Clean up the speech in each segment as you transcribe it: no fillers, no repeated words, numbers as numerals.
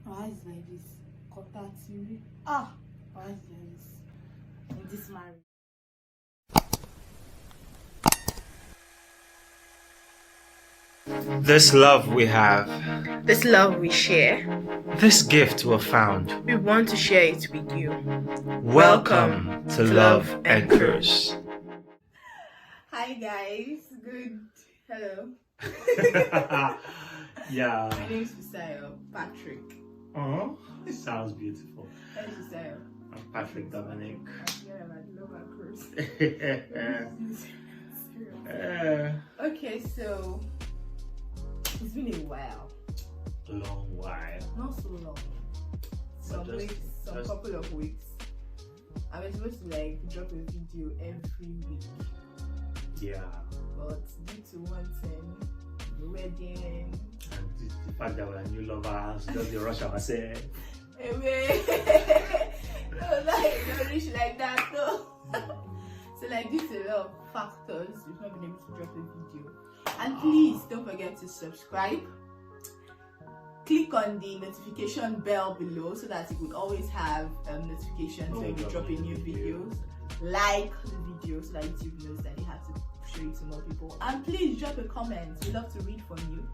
Why is like this? Contact you. Ah, why is like this? In this marriage. This love we have, This love we share, this gift we found. we want to share it with you. Welcome to Love and Cruise. Hi guys, good. Hello. Yeah. My name is Fisayo Patrick. Oh, sounds beautiful. My name is Fisayo. I'm Patrick Dominic. Okay, so it's been a while. A long while. Not so long. Some weeks, couple of weeks. I was supposed to like drop a video every week. Yeah. But due to one thing, the wedding, And the fact that we're new lovers, just the rush ourselves. anyway, no, like don't reach like that though. So like due to a lot of factors, we've not been able to drop a video. And please don't forget to subscribe. Click on the notification bell below so that you would always have notifications when we drop a new videos. Like the video so that YouTube knows that they have to show it to more people. And please drop a comment. We love to read from you.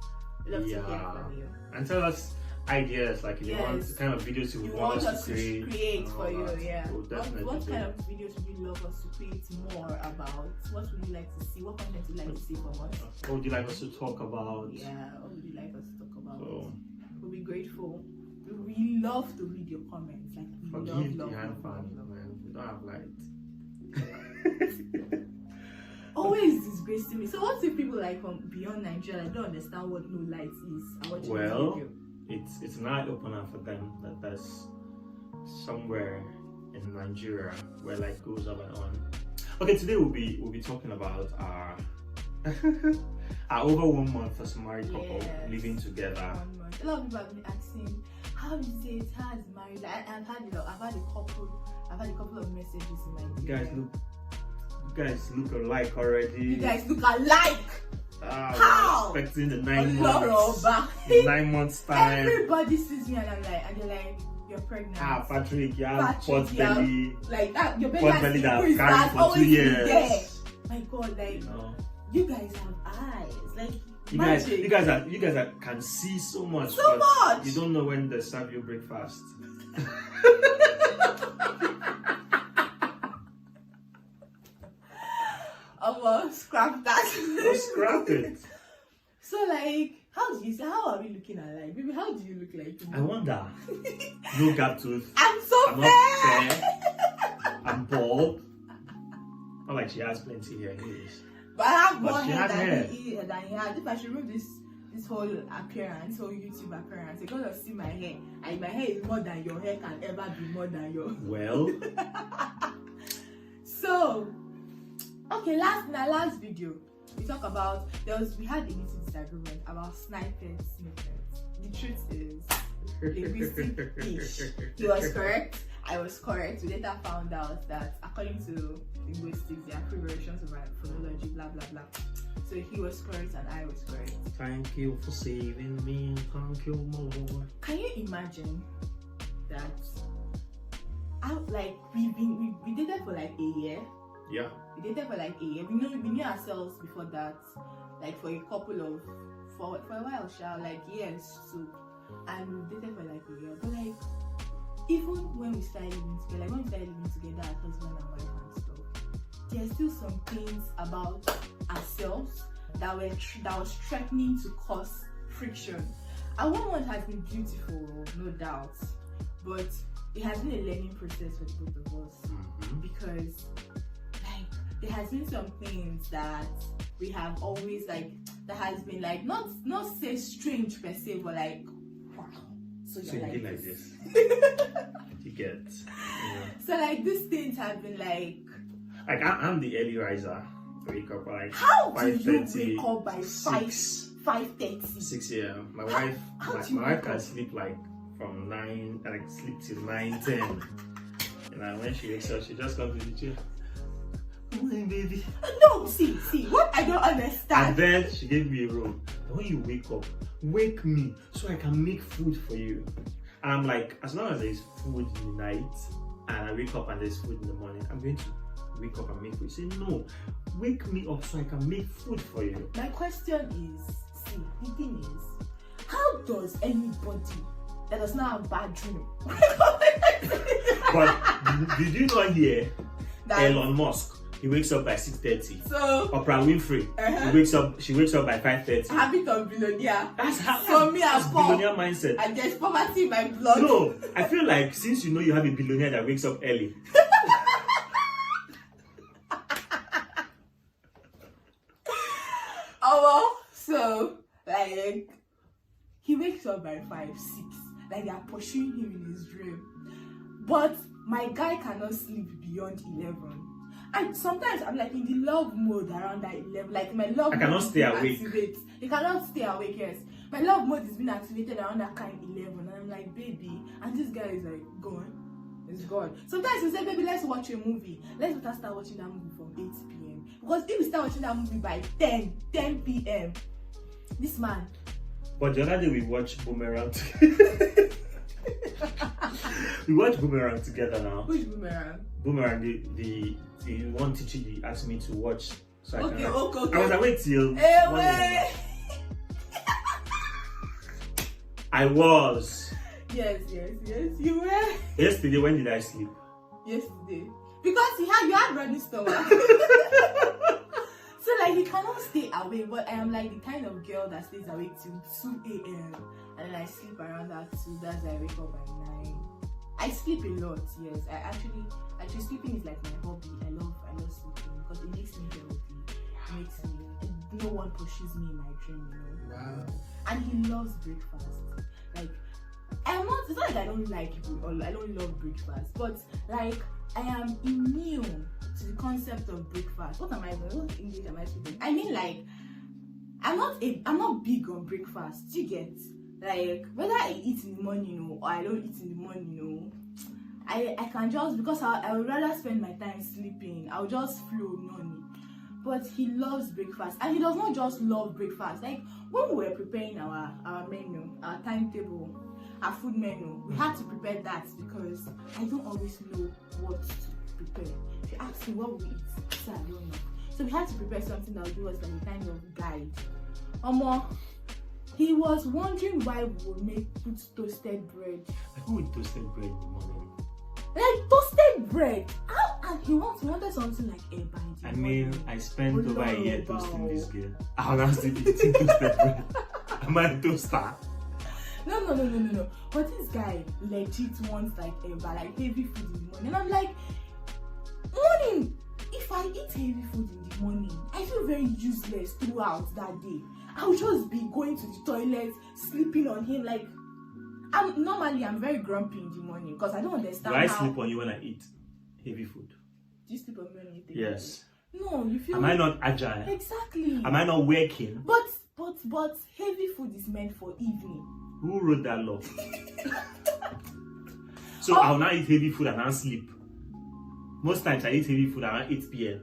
We love to hear from you. And tell us ideas, like if you want the kind of videos you want us to create for you. Yeah. We'll What kind of videos would you love us to create more about? What would you like to see? What content would you like to see from us? What would you like us to talk about? Yeah, what would you like us to talk about? So, we'll be grateful. We love to read your comments. Like we forgive love the hand fan, man. We don't have light. Always disgracing me. So what if people like from beyond Nigeria don't understand what no light is and watching this video? It's an eye opener for them that there's somewhere in Nigeria where light goes up and on. Okay, today we'll be talking about our our over 1 month as a married couple living together. 1 month. A lot of people have been asking, how is it? How is married? Like, I've had a couple of messages in my DM. You guys look alike already. You guys look alike. How? We're expecting the 9 months. 9 months time. Everybody sees me and I'm like, and they're like, you're pregnant. Patrick, you have pot belly. Like that, your Pot belly that I've carried has for always 2 been years. there. My God, like you guys have eyes. Like you guys can see so much. So much. You don't know when they serve you breakfast. Scrap that. Scrap it. So like, how are we looking alike? Baby, how do you look like? I wonder. No gap tooth. I'm not fair. I'm bald. Not like she has plenty hair. But I have more she hair had hair. than he had. If I should remove this whole appearance, whole YouTube appearance, you're gonna see my hair. And my hair is more than your hair can ever be more than your. Well. So, okay, last video we talk about we had a little disagreement about snippets. The truth is, linguistic-ish. He was correct. I was correct. We later found out that according to linguistics, there are three versions of phonology, blah blah blah. So he was correct and I was correct. Thank you for saving me. Thank you, Lord. Can you imagine that? We dated for like a year. Yeah. We dated for like a year. We knew ourselves before that, like for a while, like years. So, and we dated for like a year. But like, even when we started living together, as husband and wife and stuff, there's still some things about ourselves that was threatening to cause friction. And 1 month has been beautiful, no doubt, but it has been a learning process for the both of us because like there has been some things that we have always like that has been like not say strange per se, but like wow. So you like this. You get. So like these things have been like I'm the early riser. Wake up like how do you 5:30, wake up by 5:30? 6 a.m. My wife can sleep like from 9, like sleep till 9:10. And when she wakes up, she just comes to the chair. Morning, baby. No, see, what I don't understand. And then she gave me a rule. When you wake up, wake me so I can make food for you. And I'm like, as long as there's food in the night and I wake up and there's food in the morning, I'm going to wake up and make food. Say, no, wake me up so I can make food for you. My question is, see, the thing is, how does anybody that does not have bad dream? But did you not hear that Elon Musk? He wakes up by 6:30. So Oprah Winfrey, she wakes up by 5:30. habit of billionaire. That's how For me, that's I'm poor. billionaire mindset. And there's poverty in my blood. No, I feel like since you know you have a billionaire that wakes up early. So like he wakes up by 5, 6. Like they are pursuing him in his dream. But my guy cannot sleep beyond 11. And sometimes I'm like in the love mode around that 11. Like my love I mode cannot is stay being awake. activated. You cannot stay awake, yes. My love mode is being activated around that kind 11. And I'm like, baby. And this guy is like, gone. It's gone. Sometimes you say, baby, let's watch a movie. Let's not start watching that movie from 8 p.m. Because if we start watching that movie by 10 p.m., this man. But the other day we watched Boomerang. We watched Boomerang together now. Which Boomerang? Boomerang, the one teacher he asked me to watch. So Okay. I was awake till Hey, 1 wait. a.m. I was. Yes, you were. Yesterday, when did I sleep? Yesterday. Because you had running stomach. So like he cannot stay awake, but I am like the kind of girl that stays awake till 2 a.m. and then I sleep around that 2. That's I wake up by 9. I sleep a lot, yes. I actually sleeping is like my hobby. I love sleeping because it makes me healthy. It makes me no one pushes me in my dream, you know. Wow. And he loves breakfast. Like it's not like I don't like it or I don't love breakfast, but like I am immune to the concept of breakfast. What English am I speaking? I mean, like I'm not big on breakfast. Do you get? Like whether I eat in the morning or I don't eat in the morning, I can just, because I would rather spend my time sleeping. I'll just flow noni. But he loves breakfast, and he does not just love breakfast. Like when we were preparing our menu, our timetable, our food menu, we had to prepare that because I don't always know what to prepare. If you ask me what we eat, so I don't know. So we had to prepare something that would give us like a kind of guide. He was wondering why we would put toasted bread. Who would toasted bread in the morning? Like toasted bread. And he wanted something like eba. I mean, I spent over a year toasting this girl. I'll not still eating toasted bread. Am I a toaster? No. But this guy legit wants like eba, like heavy food in the morning. And I'm like, morning. If I eat heavy food in the morning, I feel very useless throughout that day. I'll just be going to the toilet, sleeping on him. Like, I'm very grumpy in the morning because I don't understand. Do I sleep on you when I eat heavy food? Do you sleep on me when you take Yes. No, you feel. Am I not agile? Exactly. Am I not working? But heavy food is meant for evening. Who wrote that law? So I'll not eat heavy food and I'll sleep. Most times I eat heavy food around 8 p.m.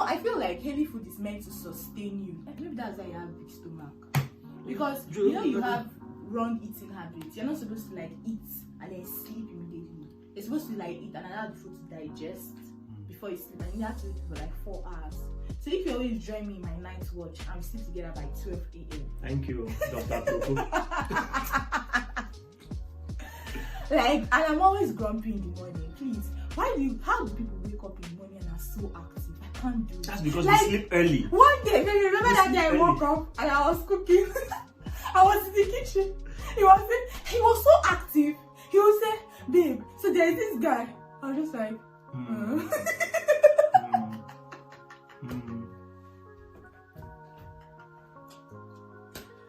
I feel like heavy food is meant to sustain you. Like maybe that's why you have big stomach. Because you have wrong eating habits. You're not supposed to like eat and then sleep immediately. You're supposed to like eat and allow the food to digest before you sleep, and you have to eat for like 4 hours. So if you always join me in my night watch, I'm still together by 12 a.m. Thank you, Dr. Coco. Like, and I'm always grumpy in the morning. Please, how do people wake up in the morning and are so active? I can't do it. That's because like, we sleep early. One day, baby, remember that day I woke up and I was cooking. I was in the kitchen. He was so active. He would say, babe, so there's this guy. I was just like,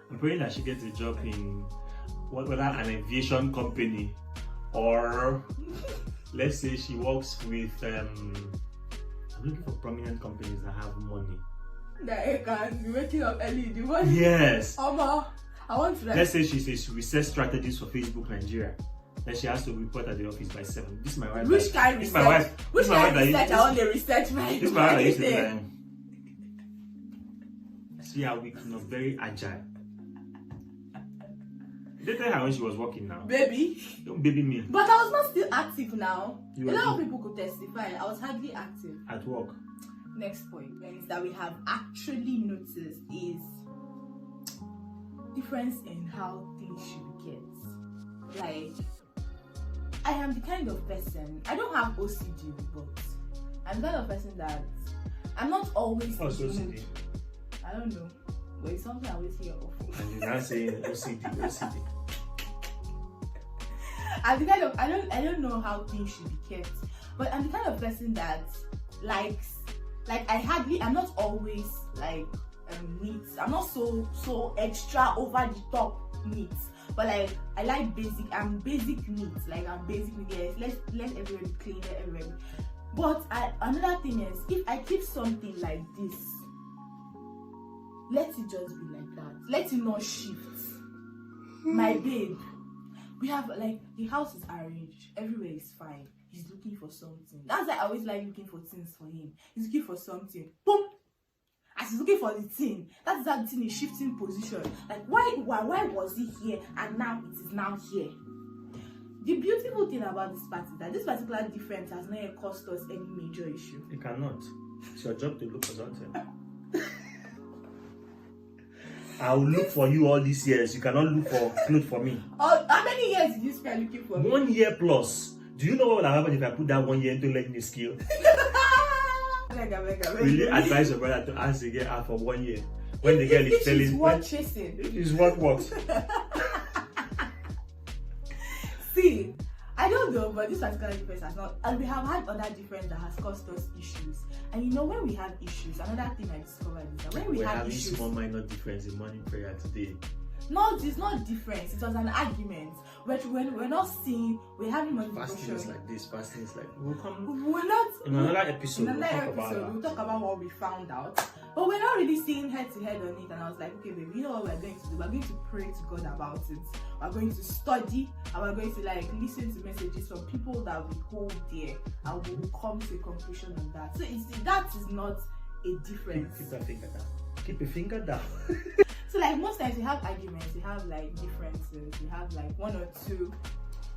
I'm praying that she gets a job in whether an aviation company or let's say she works with I'm looking for prominent companies that have money. That I can be waking up early in the morning. Yes. I want to like, let's say she's a research strategist for Facebook Nigeria. Then she has to report at the office by 7. This is my wife. Which kind of research? Which kind of research? I want the research right. This is my wife that used to be like, see how we not very agile. dated her when she was working now. Baby. Don't baby me. But I was not still active now. A You were lot of doing- people could testify. I was hardly active. At work. Next point is that we have actually noticed is difference in how things should be kept. Like, I am the kind of person, I don't have OCD, but I'm the kind of person that I'm not always What's OCD? I don't know, but it's something I always hear of. And you're not saying OCD. I'm the kind of I don't know how things should be kept, but I'm the kind of person that likes, like, I'm not always like neat. I'm not so extra over the top neat, but like I like basic. I'm basic neat. Like I'm basic neat. Yes, let everyone be clean, let everyone. But another thing is, if I keep something like this, let it just be like that. Let it not shift. My babe, we have, like, the house is arranged. Everywhere is fine. He's looking for something. That's why I always like looking for things for him. He's looking for something. Boom! As he's looking for the thing, that is how the thing is shifting position. Like, why was he here and now it is now here? The beautiful thing about this part is that this particular difference has not yet caused us any major issue. It cannot. It's your job to look for something. I'll look for you all these years. You cannot look for clothes for me. How many years did you spend looking for me? 1 year plus. Do you know what will happen if I put that 1 year into learning a skill? Will you advise your brother to ask the girl out for 1 year? When the girl is telling you what chasing. it is what works. See, I don't know, but this particular difference has not, and we have had other difference that has caused us issues. And you know, when we have issues, another thing I discovered is that when we We're have having issues, small minor difference in morning prayer today. no, it's not difference. It was an argument. We're not seeing, we're having more Fasting is discussion. like this. Fasting is like, we'll come We're not in another episode. in We'll another talk about episode, that. we'll talk about what we found out, but we're not really seeing head to head on it. And I was like, okay, baby, you know what we're going to do? We're going to pray to God about it. We're going to study, and we're going to, like, listen to messages from people that we hold dear, and we will come to a conclusion on that. So that is not a difference. Keep that finger down. Keep your finger down. So, like, most times we have arguments, we have, like, differences, we have, like, one or two.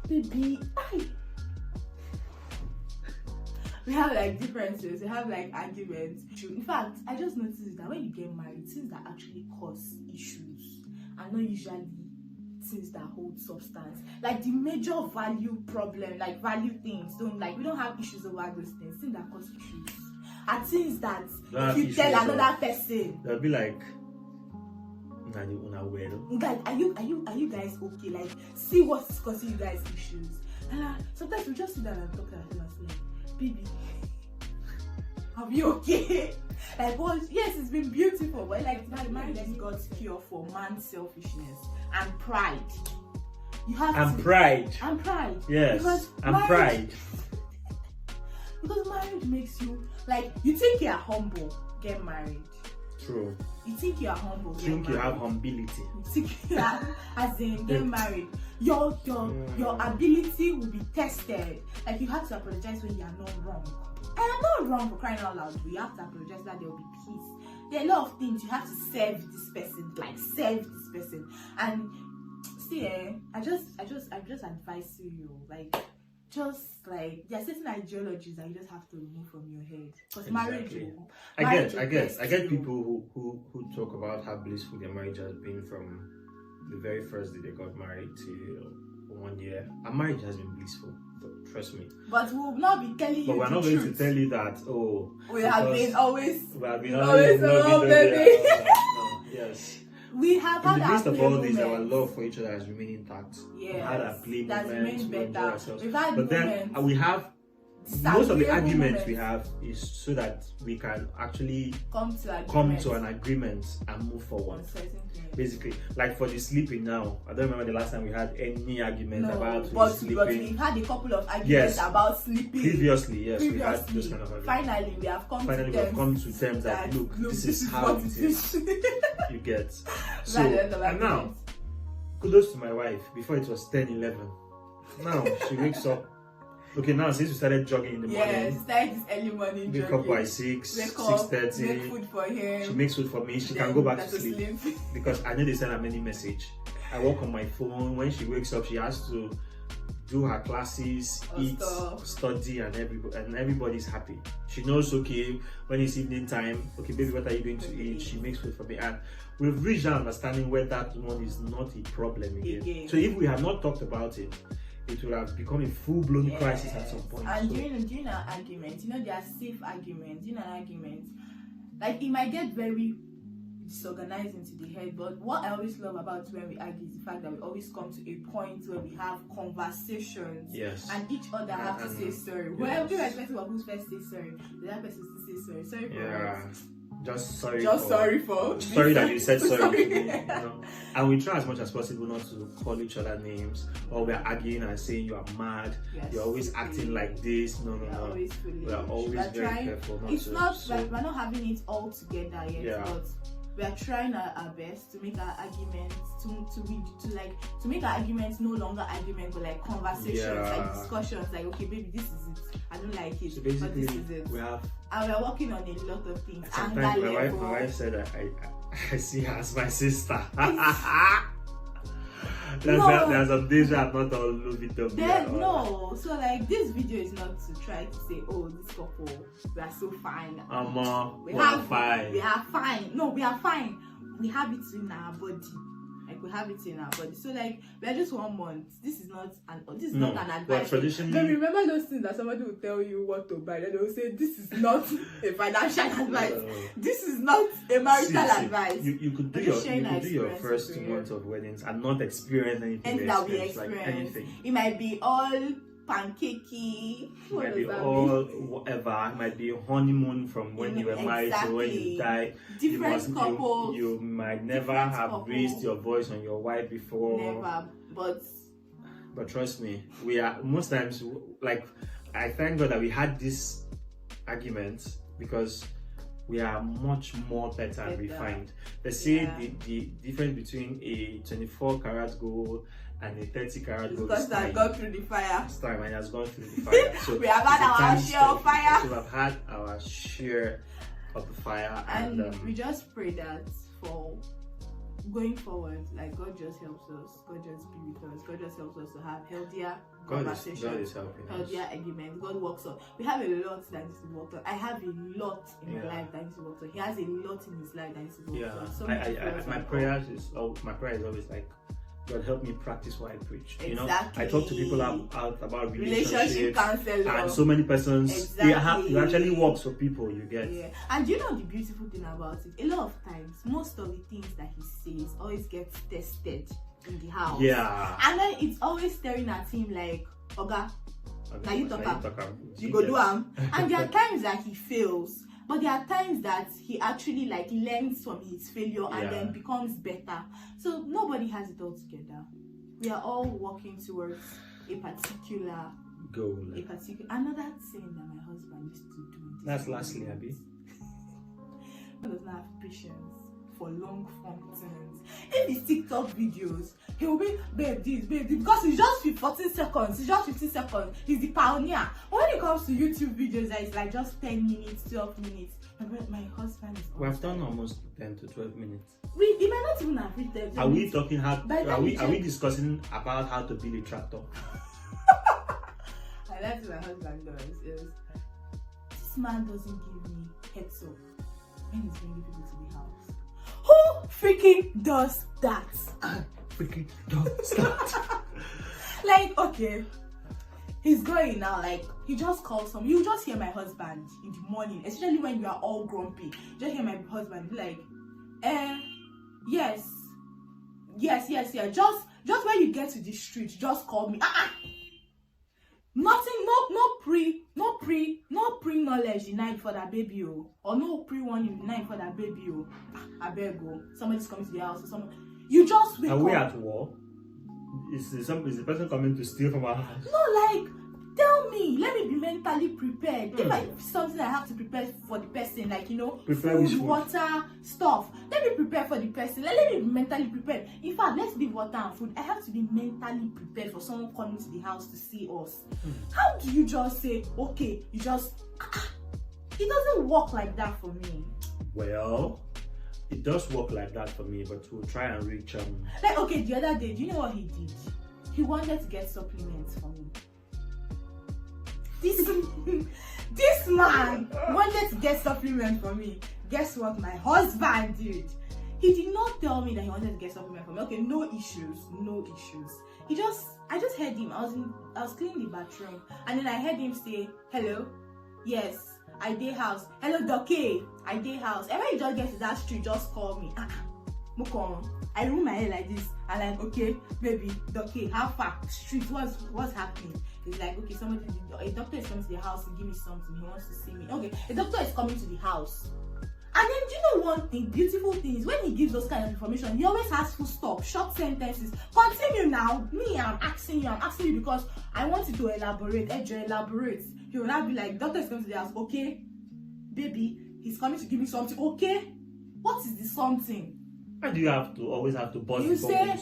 Baby, we have, like, differences, we have, like, arguments. In fact, I just noticed that when you get married, things that actually cause issues are not usually things that hold substance. Like, the major value problem, like value things, we don't have issues over those things that cause issues are things that if you tell another person, they'll be like, like, are you guys okay? Like, see what's causing you guys issues. And sometimes we just sit down and talk to ourselves like, baby, are you okay? Like, well, yes, it's been beautiful, but like, marriage is God's cure for man's selfishness and pride. You have pride. And pride. Yes. Because and pride. Because marriage makes you, like, you think you're humble, get married. True. You think you're humble, get Think married. you have humility. You think you have, as in, get married. Your ability will be tested. Like, you have to apologize when you are not wrong. And I'm not wrong for crying out loud. You have to apologize that there will be peace. There are a lot of things you have to serve this person, like serve this person. And see, I just advise you, like, just like, there are certain ideologies that you just have to remove from your head. Because Exactly. marriage, I get people who talk about how blissful their marriage has been from the very first day they got married to 1 year. Our marriage has been blissful, but trust me. But we will not be telling you. But we're the not truth. going to tell you that. Oh, We have been always. We have been always always baby. No, yes. We have In had the our midst of play all this, our moments. love for each other has remained intact. Yes, We had our play that's moments, remained we enjoy better. ourselves. We've had But then moments. we have most of the Disagreeable arguments we moments. have is so that we can actually come to an agreement and move forward. on certain things. Basically, like for the sleeping now, I don't remember the last time we had any argument about who's but sleeping. we've had a couple of arguments Yes. about sleeping. Previously, yes, we had those kind of arguments. Finally, we have come to terms that look, this is how what it is. You get. So, Right at the and now, argument. kudos to my wife. Before it was 10-11. Now she wakes up. Okay, now since we started jogging in the Yes, morning, start this early morning wake up jogging. by 6, Wake up, 6:30. make food for him. She makes food for me. She then can go back that's to sleep because I know they send her many message. I work on my phone. When she wakes up, she has to do her classes, eat, study, and everybody's happy. She knows, okay, when it's evening time, okay, baby, what are you going to eat? She makes food for me, and we've reached an understanding where that one is not a problem again. So if we had not talked about it, it would have become a full-blown crisis at some point. And during our arguments, there are safe arguments. During an argument, like, it might get very disorganized into the head, but what I always love about when we argue is the fact that we always come to a point where we have conversations, and each other have to say sorry. Well, we respect who's first say sorry, the other person to say sorry. Sorry for what? Just sorry that you said sorry to me, And we try as much as possible not to call each other names, or we're arguing and saying you are mad, you're always acting like this. No. We are always very careful. It's not like we're not having it all together yet, but we are trying our best to make our arguments to make our arguments no longer arguments, but like conversations, like discussions, like, okay, baby, this is it. I don't like it, so basically, but this is it. And we're working on a lot of things. Sometimes my wife said I see her as my sister. There's some days where I'm not all love it up. No, so like, this video is not to try to say, oh, this couple, we are so fine. We are fine. We are fine. No, we are fine. We have it in our body. Like, we have it in our body. So like, we are just 1 month. This is not an advice. Traditionally, but remember those things that somebody will tell you what to buy, and they will say, this is not a financial advice. This is not a marital advice. You could do your first 2 months of weddings and not experience anything. Anything. It might be all pancakey. It might be all whatever. It might be a honeymoon from when you were married to when you die. Different couples. You might never have raised your voice on your wife before. Never. But trust me, we are most times, like, I thank God that we had this argument, because we are much more better and refined. They say the difference between a 24 karat gold and a 30 karat gold because that gone through the fire. This time it has gone through the fire. So we have had our share of fire. So we have had our share of the fire, and we just pray that for going forward, like, God just helps us. God just be with us. God just helps us to have healthier conversations, God is helping healthier arguments. God works on. We have a lot that needs to be worked on. I have a lot in my life that needs to be worked on. He has a lot in his life that needs to be worked on. So my prayer is always like, God, help me practice what I preach. Exactly. I talk to people out about relationship counseling, and so many persons. It actually works for people. You get. Yeah. And you know the beautiful thing about it? A lot of times, most of the things that he says always gets tested in the house. Yeah. And then it's always staring at him like, Oga, now you talk. You go do am. And there are times that he fails. But there are times that he actually like learns from his failure and then becomes better. So nobody has it all together. We are all working towards a particular goal. Another thing that my husband used to do. That's lastly, Abby. He does not have patience for long form things. In his TikTok videos, he will be, babe this, because it's just 14 seconds. It's just 15 seconds. He's the pioneer. When it comes to YouTube videos, it's like just 10 minutes, 12 minutes. My husband is. We have done almost 10 to 12 minutes. It might not even have reached 10 minutes. Are we talking are we discussing about how to build a tractor? I like what my husband does is, this man doesn't give me heads up when he's bringing people to the house. Who freaking does that? Freaking does that? Like, okay, he's going now, like, he just calls some. You just hear my husband in the morning, especially when you are all grumpy. You just hear my husband be like, yes. Just when you get to the street, just call me. Nothing, no pre knowledge the night for that baby, or no pre warning the night for that baby. I beg you, somebody's coming to the house or someone. You just wake up. Are we at war? Is the person coming to steal from our house? No, like, tell me. Let me be mentally prepared. If I something I have to prepare for the person, like, food, water, stuff. Let me prepare for the person. Let me be mentally prepared. In fact, let's leave water and food. I have to be mentally prepared for someone coming to the house to see us. How do you just say, okay, you just... It doesn't work like that for me. Well, it does work like that for me, but we'll try and reach Like, okay, the other day, do you know what he did? He wanted to get supplements for me. This man wanted to get supplements for me. Guess what my husband did? He did not tell me that he wanted to get supplements for me. Okay, no issues. I just heard him. I was cleaning the bathroom, and then I heard him say, "Hello, yes, I dey house. Hello, Doke, I dey house." And when you just get to that street, just call me. Mukon. I remove my hair like this. I'm like, okay, baby, Doke, how far? Street, what's happening? It's like, okay, a doctor is coming to the house to give me something. He wants to see me. Okay, a doctor is coming to the house. And then, do you know one thing? Beautiful thing is when he gives those kind of information, he always has full stop, short sentences. Continue now. I'm asking you because I want you to elaborate. Elaborate. He will not be like, doctor is coming to the house. Okay, baby, he's coming to give me something. Okay, what is the something? Why do you always have to buzz? You say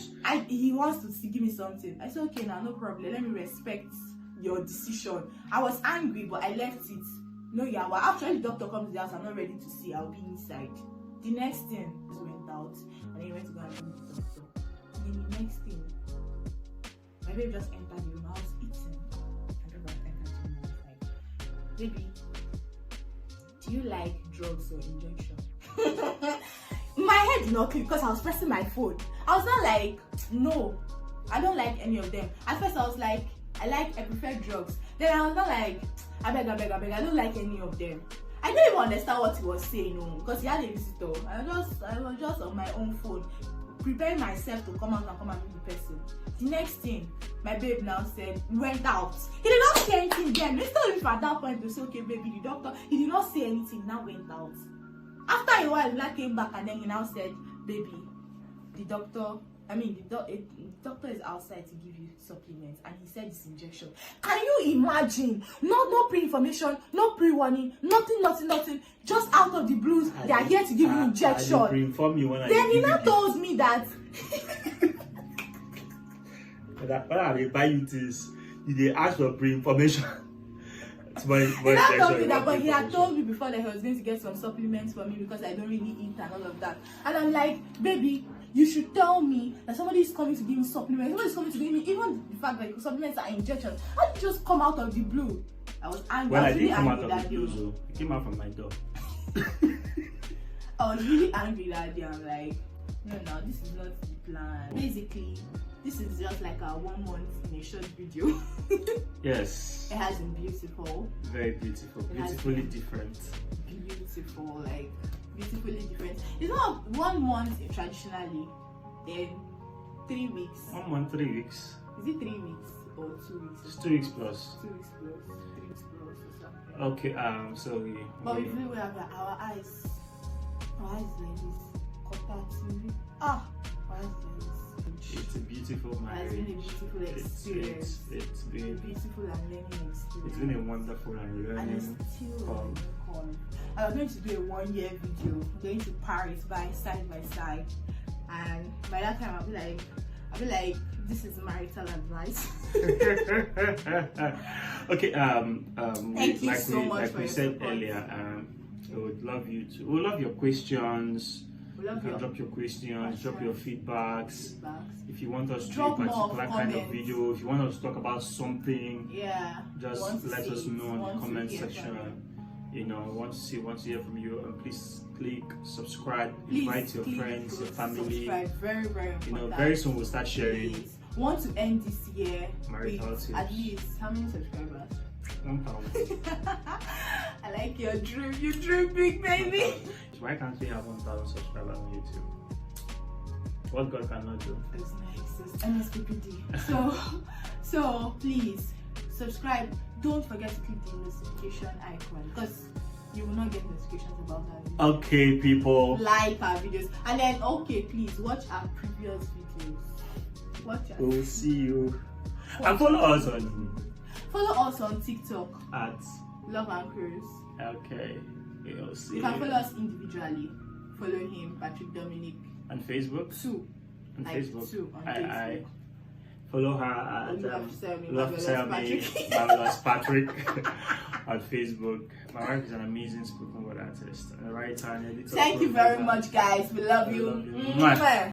he wants to give me something. I said, okay, now no problem. Let me respect your decision. I was angry, but I left it. No, yeah, well, actually, the doctor comes to the house. I'm not ready to see. I'll be inside. The next thing just went out, and then he went to go and meet the doctor. And then the next thing, my baby just entered the room. I was eating. I don't know what entered the room. Like, baby, do you like drugs or injection? My head did not click because I was pressing my phone. I was not like, no, I don't like any of them. At first, I was like, I prefer drugs. Then I was not like, I beg, I don't like any of them. I didn't even understand what he was saying, because he had a visitor. I was just on my own phone, preparing myself to come out and meet the person. The next thing, my babe now said, went out. He did not say anything then. Instead of at that point to say, okay, baby, the doctor, he did not say anything, now went out. After a while, he came back and then he now said, baby, the doctor is outside to give you supplements, and he said it's injection. Can you imagine? No pre-information, no pre-warning, nothing. Just out of the blues, they are here to give you injection. Then he now told me that. When they buy you this, they ask for pre-information. He told me that, but he had told me before that he was going to get some supplements for me because I don't really eat and all of that. And I'm like, baby, you should tell me that somebody is coming to give me supplements. Somebody is coming to give me, even the fact that supplements are injections. How did you just come out of the blue? I was angry. Well, I didn't come out of the blue, so it came out from my door. I was really angry that day. I'm like, no, this is not the plan. Basically, this is just like a 1 month in a short video. Yes. It has been beautiful. Very beautiful. Beautifully different. Beautiful, like beautifully different. It's not 1 month traditionally, then 3 weeks. 1 month, 3 weeks. Is it 3 weeks or 2 weeks? It's 2 weeks plus. 2 weeks plus, 3 weeks plus or something. Okay, so we. But we really have our eyes. Our eyes like this. Contact. Our eyes like this. It's a beautiful marriage. It's been a beautiful experience. It's been a beautiful and learning experience. It's been a wonderful and learning. And it's still learning. I'm going to do a 1 year video. I'm going to Paris side by side, and by that time I'll be like, this is marital advice. Okay. Thank you so much. Like we said earlier, we would love you to. We love your questions. You can drop your questions, drop your feedbacks. If you want us to do a particular kind of video, if you want us to talk about something, just let us know in the comment section. Want to hear from you, and please click subscribe, invite your friends, your family. Subscribe. Very, very important. Very soon we'll start sharing. Please. Want to end this year with at least how many subscribers? 1,000. I like your dream. You dream big, baby. Why can't we have 1,000 subscribers on YouTube? What God cannot do. It's nice. MSPPD. So please subscribe. Don't forget to click the notification icon because you will not get notifications about our videos. Okay, people. Like our videos, and then please watch our previous videos. We'll see you. And follow us on TikTok at Love&Cruise. Okay. We'll see. You can follow us individually. Follow him, Patrick Dominic. And Facebook? 2. On Facebook. 2 on Facebook. Follow her at Marvelous Marvelous Patrick on Facebook. My wife is an amazing spoken word artist, a writer, and editor. Thank you very much, guys. We love you. Mwah. Mwah.